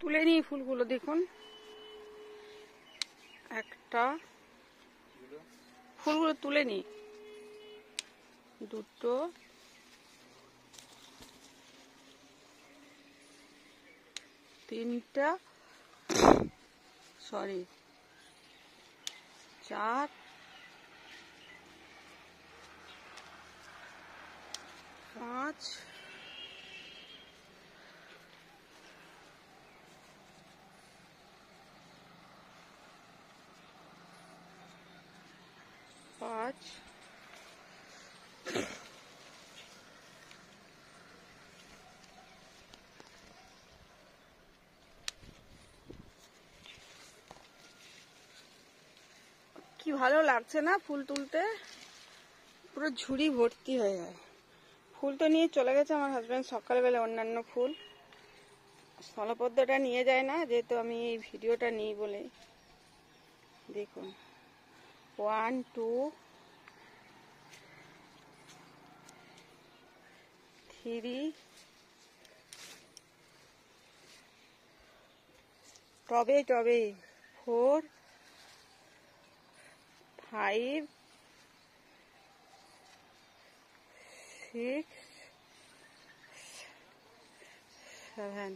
তুলে নিই ফুলগুলো, দেখুন একটা, ফুলগুলো তুলে নিই, দুটো, তিনটা, সরি 4, 5, 5, কি ভালো লাগছে না ফুল তুলতে, পুরো ঝুড়ি ভর্তি হয়ে যায়। ফুল তো নিয়ে চলে গেছে আমার হাজব্যান্ড সকালবেলা অন্যান্য ফুল, স্থলপদ্মটা নিয়ে যায় না, যেহেতু আমি এই ভিডিওটা নিই বলে। দেখুন 1, 2, 3, টবে 4, 5, 6, 7,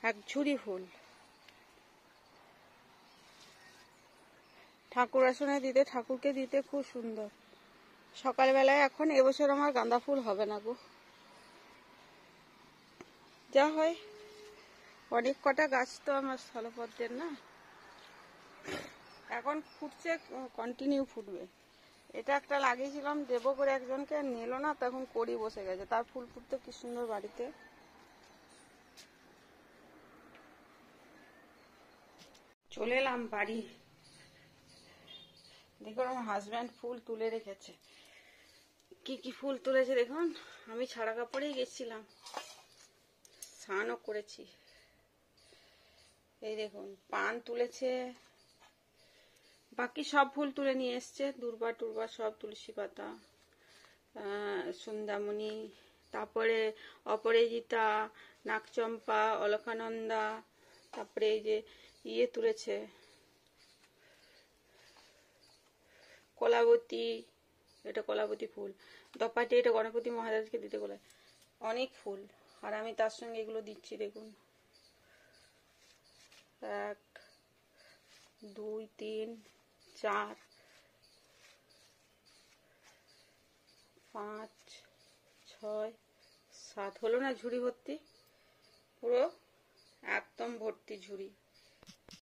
এক ঝুড়ি ফুল। ঠাকুর আসনে দিতে, ঠাকুরকে দিতে খুব সুন্দর। সকালবেলায় এখন এবছর আমার গাঁদা ফুল হবে না গো, যা হয়। অনেক কটা গাছ তো আমার স্থলপদ্মের না, এখন ফুটছে, কন্টিনিউ ফুটবে। এটা একটা লাগিয়েছিলাম দেবো করে একজনকে, নিল না, তখন কড়ি বসে গেছে। তার ফুল ফুটতে কি সুন্দর বাড়িতে। চলে এলাম বাড়ি, দেখুন আমার হাজব্যান্ড ফুল তুলে রেখেছে। কি কি ফুল তুলেছে দেখুন। আমি ছাড়া কাপড়েই গেছিলাম, স্নানও করেছি। এই দেখুন পান তুলেছে, বাকি সব ফুল তুলে নিয়ে এসছে, দূর্বা টুর্বা সব, তুলসী পাতা, সন্ধ্যামণি, তারপরে অপরাজিতা, নাগচম্পা, অলকানন্দা, তারপরে এই যে ইয়ে তুলেছে কলাবতী, এটা কলাবতী ফুল, দপাটি, এটা গণপতি মহারাজকে দিতে বলে। অনেক ফুল, আর আমি তার সঙ্গে এগুলো দিচ্ছি। দেখুন 1, 2, 3, 4, 5, 6, 7, হলো না ঝুড়ি ভর্তি, পুরো একদম ভর্তি ঝুড়ি।